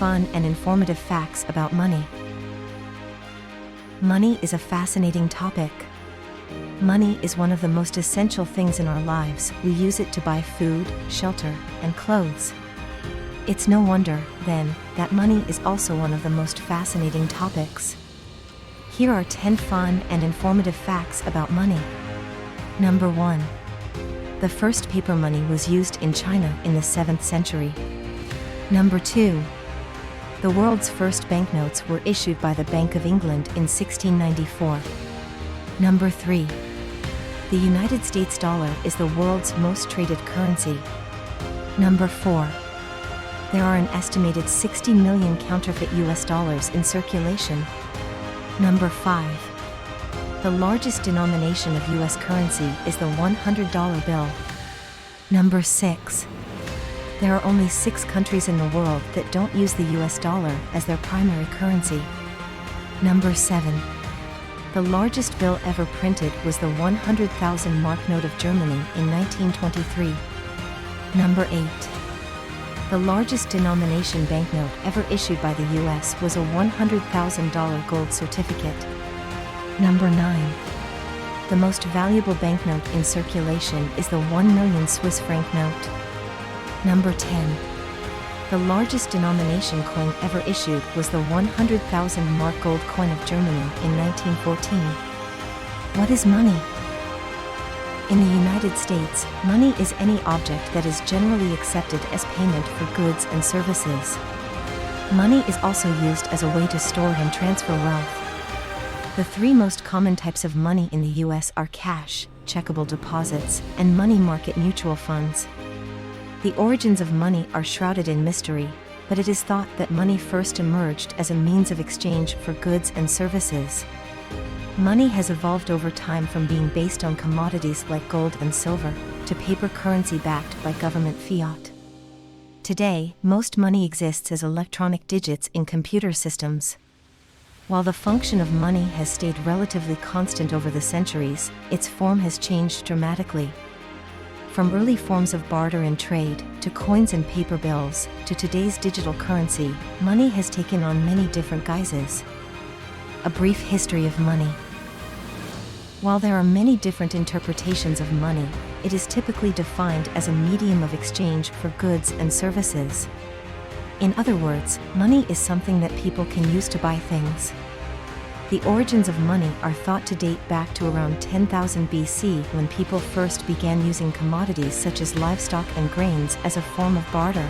fun and informative facts about money. Money is a fascinating topic. Money is one of the most essential things in our lives. We use it to buy food, shelter, and clothes. It's no wonder, then, that money is also one of the most fascinating topics. Here are 10 fun and informative facts about money. Number 1. The first paper money was used in China in the 7th century. Number 2. The world's first banknotes were issued by the Bank of England in 1694. Number 3. The United States dollar is the world's most traded currency. Number 4. There are an estimated 60 million counterfeit US dollars in circulation. Number 5. The largest denomination of US currency is the $100 bill. Number 6. There are only 6 countries in the world that don't use the US dollar as their primary currency. Number 7. The largest bill ever printed was the 100,000 mark note of Germany in 1923. Number 8. The largest denomination banknote ever issued by the US was a $100,000 gold certificate. Number 9. The most valuable banknote in circulation is the 1 million Swiss franc note. Number 10. The largest denomination coin ever issued was the 100,000 mark gold coin of Germany in 1914. What is money? In the United States, money is any object that is generally accepted as payment for goods and services. Money is also used as a way to store and transfer wealth. The 3 most common types of money in the US are cash, checkable deposits, and money market mutual funds. The origins of money are shrouded in mystery, but it is thought that money first emerged as a means of exchange for goods and services. Money has evolved over time from being based on commodities like gold and silver, to paper currency backed by government fiat. Today, most money exists as electronic digits in computer systems. While the function of money has stayed relatively constant over the centuries, its form has changed dramatically. From early forms of barter and trade, to coins and paper bills, to today's digital currency, money has taken on many different guises. A brief history of money. While there are many different interpretations of money, it is typically defined as a medium of exchange for goods and services. In other words, money is something that people can use to buy things. The origins of money are thought to date back to around 10,000 BC, when people first began using commodities such as livestock and grains as a form of barter.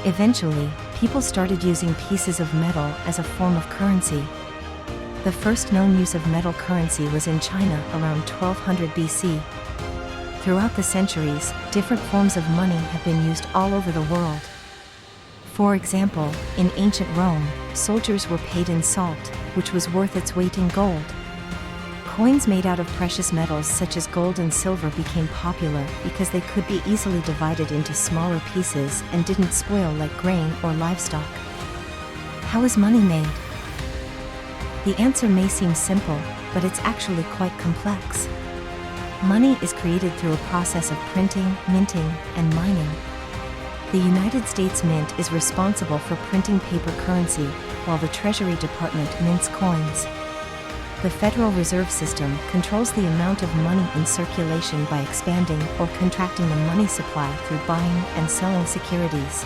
Eventually, people started using pieces of metal as a form of currency. The first known use of metal currency was in China around 1200 BC. Throughout the centuries, different forms of money have been used all over the world. For example, in ancient Rome, soldiers were paid in salt, which was worth its weight in gold. Coins made out of precious metals such as gold and silver became popular because they could be easily divided into smaller pieces and didn't spoil like grain or livestock. How is money made? The answer may seem simple, but it's actually quite complex. Money is created through a process of printing, minting, and mining. The United States Mint is responsible for printing paper currency, while the Treasury Department mints coins. The Federal Reserve System controls the amount of money in circulation by expanding or contracting the money supply through buying and selling securities.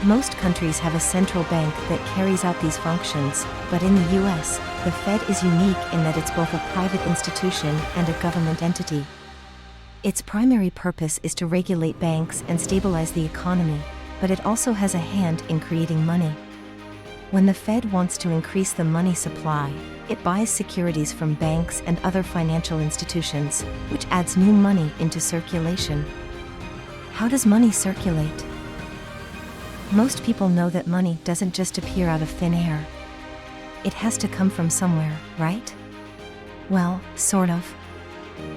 Most countries have a central bank that carries out these functions, but in the US, the Fed is unique in that it's both a private institution and a government entity. Its primary purpose is to regulate banks and stabilize the economy, but it also has a hand in creating money. When the Fed wants to increase the money supply, it buys securities from banks and other financial institutions, which adds new money into circulation. How does money circulate? Most people know that money doesn't just appear out of thin air. It has to come from somewhere, right? Well, sort of.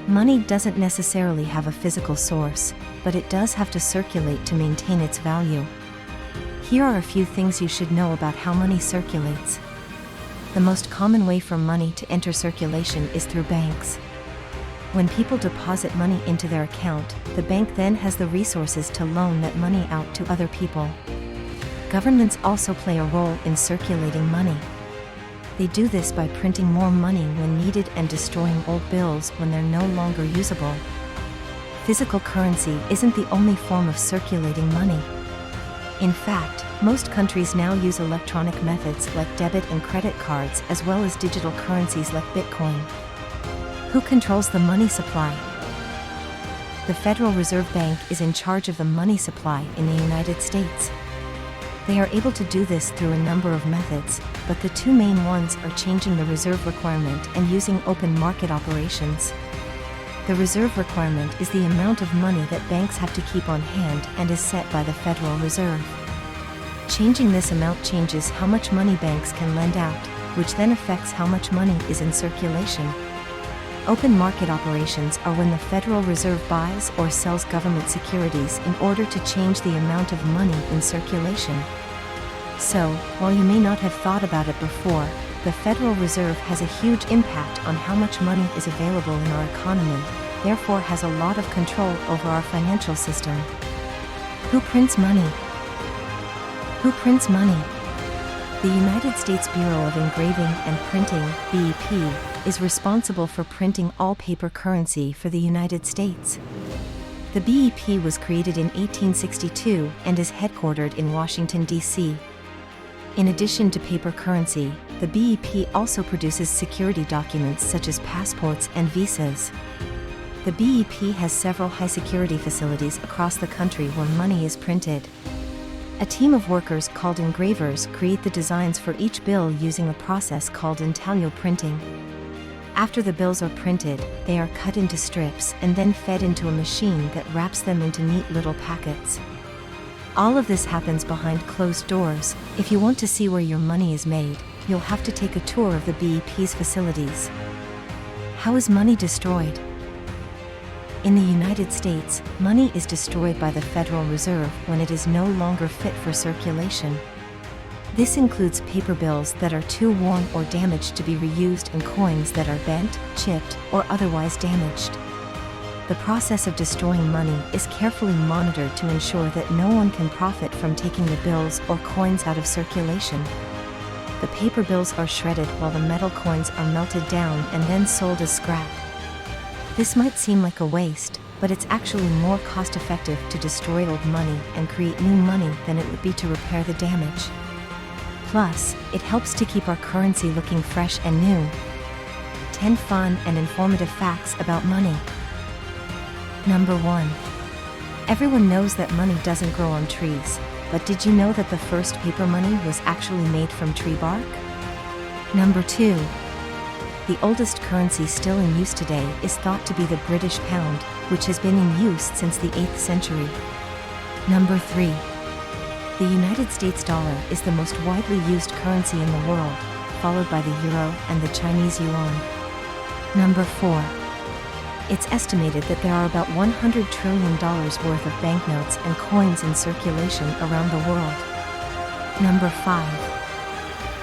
Money doesn't necessarily have a physical source, but it does have to circulate to maintain its value. Here are a few things you should know about how money circulates. The most common way for money to enter circulation is through banks. When people deposit money into their account, the bank then has the resources to loan that money out to other people. Governments also play a role in circulating money. They do this by printing more money when needed and destroying old bills when they're no longer usable. Physical currency isn't the only form of circulating money. In fact, most countries now use electronic methods like debit and credit cards as well as digital currencies like Bitcoin. Who controls the money supply? The Federal Reserve Bank is in charge of the money supply in the United States. They are able to do this through a number of methods, but the two main ones are changing the reserve requirement and using open market operations. The reserve requirement is the amount of money that banks have to keep on hand and is set by the Federal Reserve. Changing this amount changes how much money banks can lend out, which then affects how much money is in circulation. Open market operations are when the Federal Reserve buys or sells government securities in order to change the amount of money in circulation. So, while you may not have thought about it before, the Federal Reserve has a huge impact on how much money is available in our economy, therefore has a lot of control over our financial system. Who prints money? Who prints money? The United States Bureau of Engraving and Printing, BEP, is responsible for printing all paper currency for the United States. The BEP was created in 1862 and is headquartered in Washington, D.C. In addition to paper currency, the BEP also produces security documents such as passports and visas. The BEP has several high-security facilities across the country where money is printed. A team of workers called engravers create the designs for each bill using a process called intaglio printing. After the bills are printed, they are cut into strips and then fed into a machine that wraps them into neat little packets. All of this happens behind closed doors. If you want to see where your money is made, you'll have to take a tour of the BEP's facilities. How is money destroyed? In the United States, money is destroyed by the Federal Reserve when it is no longer fit for circulation. This includes paper bills that are too worn or damaged to be reused and coins that are bent, chipped, or otherwise damaged. The process of destroying money is carefully monitored to ensure that no one can profit from taking the bills or coins out of circulation. The paper bills are shredded while the metal coins are melted down and then sold as scrap. This might seem like a waste, but it's actually more cost-effective to destroy old money and create new money than it would be to repair the damage. Plus, it helps to keep our currency looking fresh and new. 10 fun and informative facts about money. Number 1. Everyone knows that money doesn't grow on trees, but did you know that the first paper money was actually made from tree bark? Number 2. The oldest currency still in use today is thought to be the British pound, which has been in use since the 8th century. Number 3. The United States dollar is the most widely used currency in the world, followed by the euro and the Chinese yuan. Number 4. It's estimated that there are about $100 trillion worth of banknotes and coins in circulation around the world. Number 5.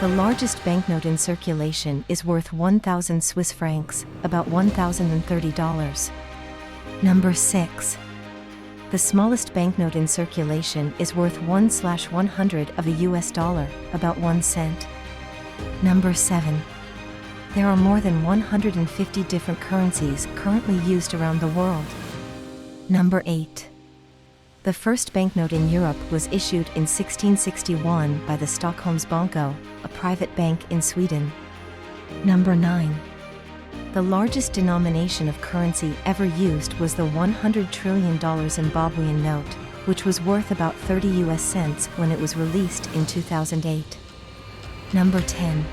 The largest banknote in circulation is worth 1,000 Swiss francs, about $1,030. Number 6. The smallest banknote in circulation is worth 1/100 of a US dollar, about 1 cent. Number 7. There are more than 150 different currencies currently used around the world. Number 8. The first banknote in Europe was issued in 1661 by the Stockholmsbanken, a private bank in Sweden. Number 9. The largest denomination of currency ever used was the $100 trillion Zimbabwean note, which was worth about 30 US cents when it was released in 2008. Number 10.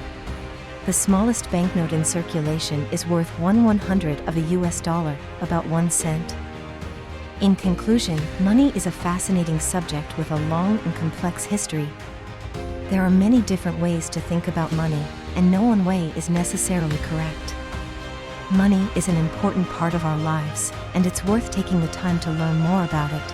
The smallest banknote in circulation is worth 1/100 of a US dollar, about 1 cent. In conclusion, money is a fascinating subject with a long and complex history. There are many different ways to think about money, and no one way is necessarily correct. Money is an important part of our lives, and it's worth taking the time to learn more about it.